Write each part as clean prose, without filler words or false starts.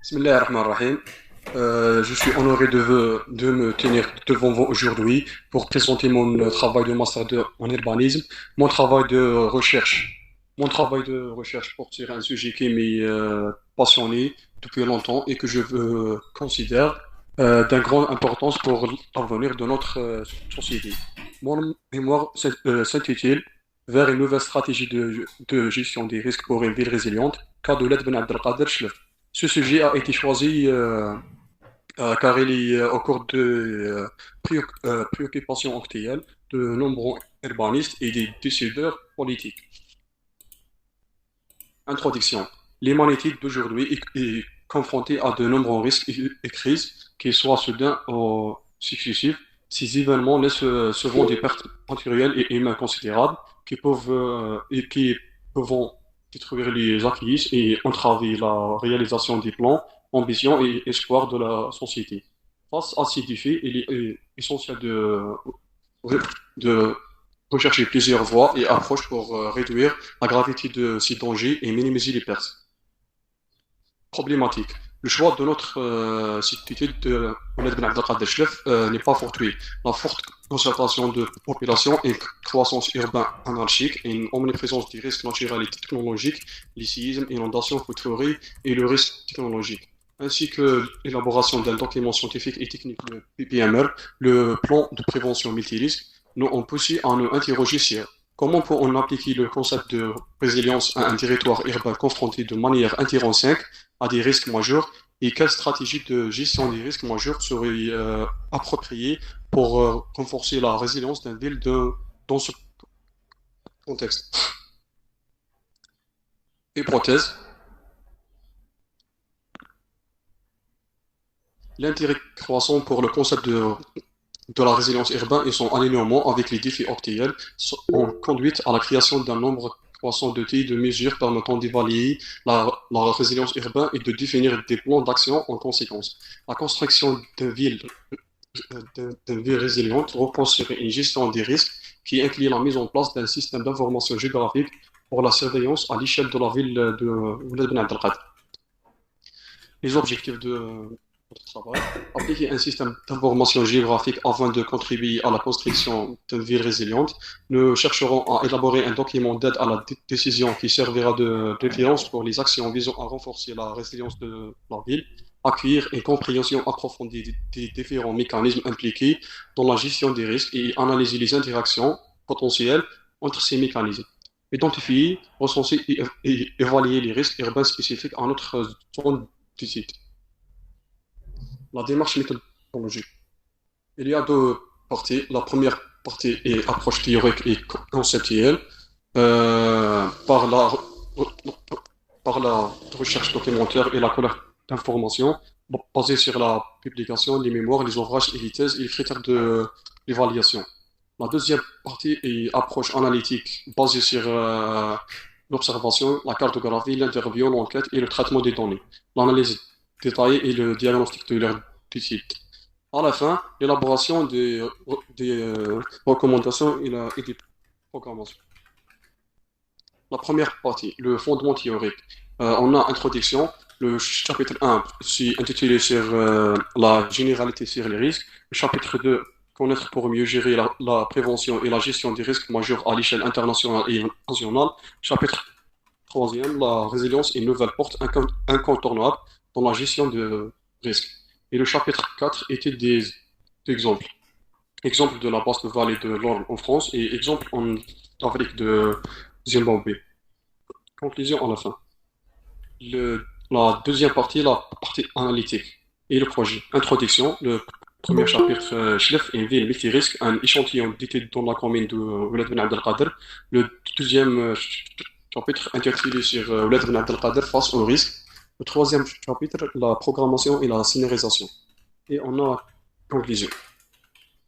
Bismillah ar-Rahman ar-Rahim. Je suis honoré de me tenir devant vous aujourd'hui pour présenter mon travail de en urbanisme, mon travail de recherche. Mon travail de recherche porte sur un sujet qui m'est passionné depuis longtemps et que je considère d'une grande importance pour l'avenir de notre société. Mon mémoire s'intitule Vers une nouvelle stratégie de gestion des risques pour une ville résiliente, Kadoulat Ben Abdelkader Chlef. Ce sujet a été choisi car il est au cours de préoccupations actuelles de nombreux urbanistes et des décideurs politiques. Introduction. L'humanité d'aujourd'hui est confrontée à de nombreux risques et crises, qu'ils soient soudains ou successifs. Ces événements laissent souvent des pertes matérielles et humaines considérables qui peuvent détruire les acquis et entraver la réalisation des plans, ambitions et espoirs de la société. Face à ces défis, il est essentiel de rechercher plusieurs voies et approches pour réduire la gravité de ces dangers et minimiser les pertes. Problématique. Le choix de notre site d'étude de Mohamed Ben Abdelkader Chlef n'est pas fortuit. La forte concentration de population et croissance urbaine anarchique et une omniprésence des risques naturels et technologiques, les séismes, inondations, feux de forêt et le risque technologique, ainsi que l'élaboration d'un document scientifique et technique, le PPMR, le plan de prévention multirisque, nous ont poussé à nous interroger sur comment peut-on appliquer le concept de résilience à un territoire urbain confronté de manière intrinsèque à des risques majeurs et quelle stratégie de gestion des risques majeurs serait appropriée pour renforcer la résilience d'une ville dans ce contexte. Hypothèse. L'intérêt croissant pour le concept de la résilience urbaine et son alignement avec les défis actuels ont conduit à la création d'un nombre croissant d'outils de mesures permettant d'évaluer la résilience urbaine et de définir des plans d'action en conséquence. La construction d'une ville résiliente repose sur une gestion des risques qui inclut la mise en place d'un système d'information géographique pour la surveillance à l'échelle de la ville de Ouled Ben Abdelkader. Les objectifs de notre travail, appliquer un système d'information géographique afin de contribuer à la construction d'une ville résiliente. Nous chercherons à élaborer un document d'aide à la décision qui servira de référence pour les actions visant à renforcer la résilience de la ville, accueillir une compréhension approfondie des différents mécanismes impliqués dans la gestion des risques et analyser les interactions potentielles entre ces mécanismes. Identifier, recenser et évaluer les risques urbains spécifiques à notre zone du site. La démarche méthodologique. Il y a deux parties. La première partie est approche théorique et conceptuelle par la recherche documentaire et la collecte d'informations basée sur la publication, les mémoires, les ouvrages et les thèses et les critères de l'évaluation. La deuxième partie est approche analytique basée sur l'observation, la cartographie, l'interview, l'enquête et le traitement des données. L'analyse détaillée et le diagnostic de leur site. À la fin, l'élaboration des recommandations et des programmations. La première partie, le fondement théorique. On a introduction. Le chapitre 1, c'est intitulé sur la généralité sur les risques. Le chapitre 2, connaître pour mieux gérer la prévention et la gestion des risques majeurs à l'échelle internationale et nationale. Chapitre 3, la résilience et nouvelle porte incontournable dans la gestion de risques. Et le chapitre 4 était des exemples. Exemple de la basse vallée de l'Orne en France et exemple en Afrique de Zimbabwe. Conclusion à la fin. La deuxième partie, la partie analytique et le projet. Introduction, le premier chapitre, Chlef, une ville multirisque, un échantillon d'études dans la commune de Ouled Ben Abdelkader. Le deuxième chapitre intitulé sur Ouled Ben Abdelkader face aux risques. Le troisième chapitre, la programmation et la scénarisation. Et on a la conclusion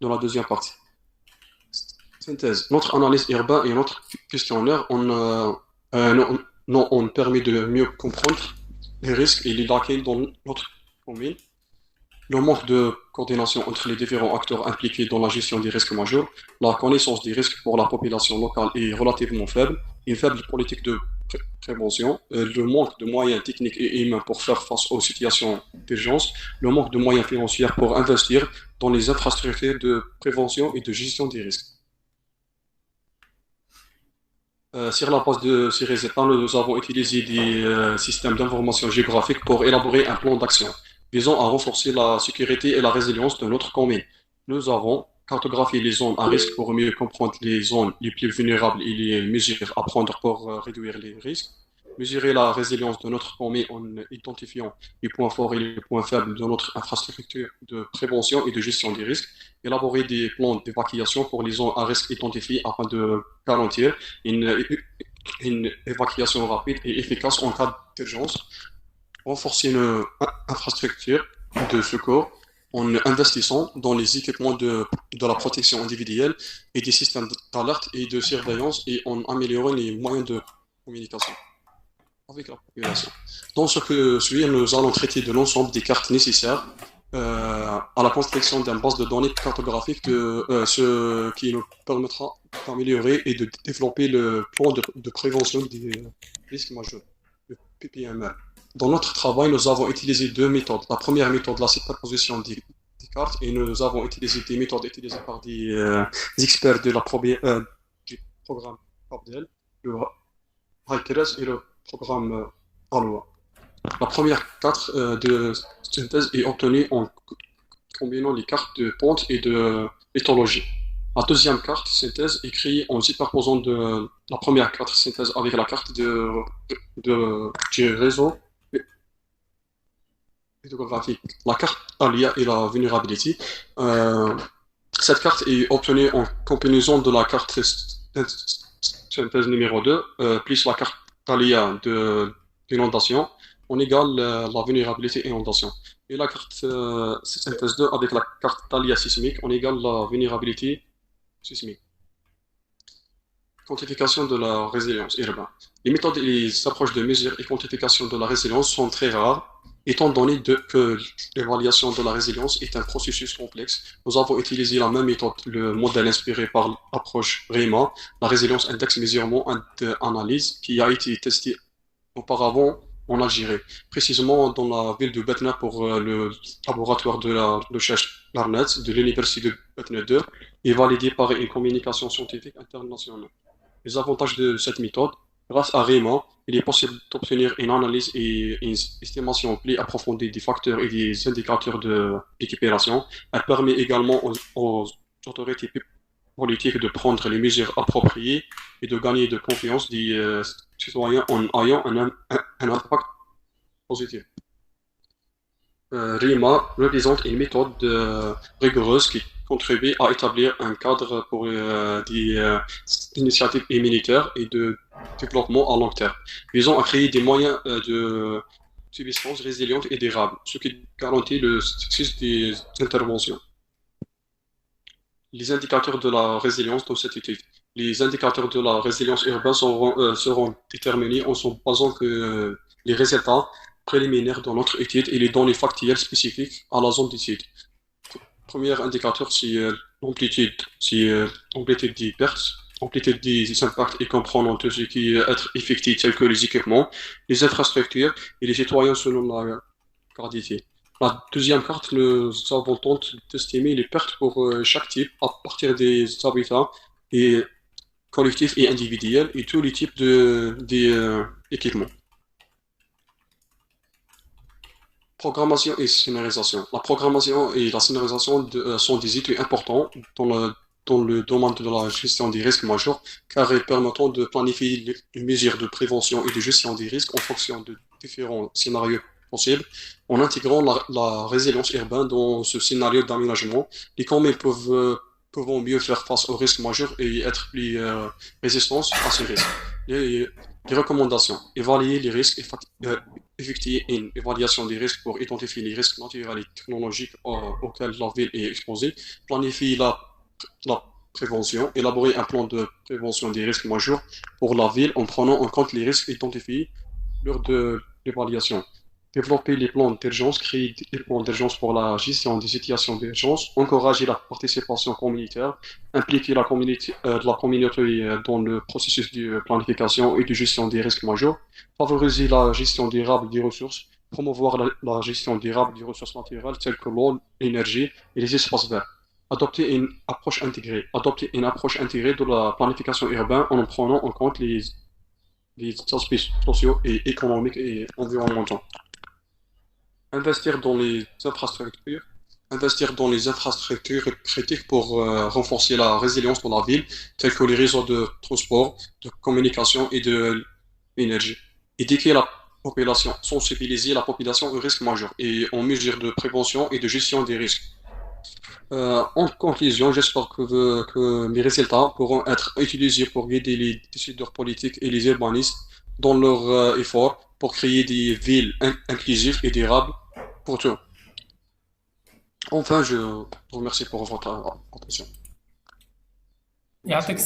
dans la deuxième partie. Synthèse. Notre analyse urbaine et notre questionnaire ont permis de mieux comprendre les risques et les lacunes dans notre commune, le manque de coordination entre les différents acteurs impliqués dans la gestion des risques majeurs, la connaissance des risques pour la population locale est relativement faible, une faible politique de prévention, le manque de moyens techniques et humains pour faire face aux situations d'urgence, le manque de moyens financiers pour investir dans les infrastructures de prévention et de gestion des risques. Sur la base de ces résultats, nous avons utilisé des systèmes d'information géographique pour élaborer un plan d'action visant à renforcer la sécurité et la résilience de notre commune. Nous avons cartographié les zones à risque pour mieux comprendre les zones les plus vulnérables et les mesures à prendre pour réduire les risques. Mesurer la résilience de notre commune en identifiant les points forts et les points faibles de notre infrastructure de prévention et de gestion des risques. Élaborer des plans d'évacuation pour les zones à risque identifiées afin de garantir une, une évacuation rapide et efficace en cas d'urgence. Renforcer une infrastructure de secours en investissant dans les équipements de la protection individuelle et des systèmes d'alerte et de surveillance et en améliorant les moyens de communication avec la population. Dans ce que suit, nous allons traiter de l'ensemble des cartes nécessaires à la construction d'une base de données cartographique, ce qui nous permettra d'améliorer et de développer le plan de prévention des risques majeurs, le PPMR. Dans notre travail, nous avons utilisé deux méthodes. La première méthode, la superposition des cartes, et nous avons utilisé des méthodes utilisées par des experts du programme PABDEL, le HiCRES et le programme ALOA. La première carte de synthèse est obtenue en combinant les cartes de pente et de éthologie. La deuxième carte synthèse est créée en superposant la première carte synthèse avec la carte du réseau hydrographique. La carte ALIA et la vulnerability. Cette carte est obtenue en combinaison de la carte synthèse numéro 2 plus la carte ALIA de l'inondation. On égale la vulnérabilité inondation. Et la carte synthèse 2 avec la carte ALIA sismique, on égale la vulnérabilité sismique. Quantification de la résilience urbaine. Les méthodes et les approches de mesure et quantification de la résilience sont très rares, étant donné que l'évaluation de la résilience est un processus complexe. Nous avons utilisé la même méthode, le modèle inspiré par l'approche REMA, la résilience index mesurement and analyse, qui a été testé auparavant en Algérie, précisément dans la ville de Batna pour le laboratoire de la recherche LARNET de l'université de Batna 2 et validé par une communication scientifique internationale. Les avantages de cette méthode: grâce à REMA, il est possible d'obtenir une analyse et une estimation plus approfondie des facteurs et des indicateurs d'équipération. Elle permet également aux autorités politiques de prendre les mesures appropriées et de gagner de confiance des citoyens en ayant un impact positif. RIMA représente une méthode rigoureuse qui contribue à établir un cadre pour des initiatives humanitaires et de développement à long terme, visant à créer des moyens de subsistance résiliente et durable, ce qui garantit le succès des interventions. Les indicateurs de la résilience dans cette étude. Les indicateurs de la résilience urbaine seront déterminés en se basant que les résultats préliminaires dans notre étude et les données factuelles spécifiques à la zone d'étude. Premier indicateur, c'est l'amplitude des pertes, amplitude des impacts et comprenant tout ce qui est être effectif, tels que les équipements, les infrastructures et les citoyens selon la gravité. La deuxième carte, nous avons tenté d'estimer les pertes pour chaque type à partir des habitats et collectifs et individuels et tous les types d'équipements. Programmation et scénarisation. La programmation et la scénarisation sont des études importants dans le domaine de la gestion des risques majeurs, car elles permettent de planifier les mesures de prévention et de gestion des risques en fonction de différents scénarios possibles. En intégrant la résilience urbaine dans ce scénario d'aménagement, les communes peuvent mieux faire face aux risques majeurs et être plus résistants à ces risques. Les recommandations: évaluer les risques, effectuer une évaluation des risques pour identifier les risques naturels et technologiques auxquels la ville est exposée, planifier la prévention, élaborer un plan de prévention des risques majeurs pour la ville en prenant en compte les risques identifiés lors de l'évaluation. développer les plans d'urgence, créer des plans d'urgence pour la gestion des situations d'urgence, encourager la participation communautaire, impliquer la communauté dans le processus de planification et de gestion des risques majeurs, favoriser la gestion durable des ressources, promouvoir la gestion durable des ressources naturelles telles que l'eau, l'énergie et les espaces verts. Adopter une approche intégrée de la planification urbaine en prenant en compte les aspects sociaux et économiques et environnementaux. Investir dans les infrastructures, investir dans les infrastructures critiques pour renforcer la résilience de la ville, telles que les réseaux de transport, de communication et de l'énergie. Éduquer la population, sensibiliser la population aux risques majeurs et aux mesures de prévention et de gestion des risques. En conclusion, j'espère que mes résultats pourront être utilisés pour guider les décideurs politiques et les urbanistes dans leurs efforts pour créer des villes inclusives et durables pour tous. Enfin, je vous remercie pour votre attention. يعطيك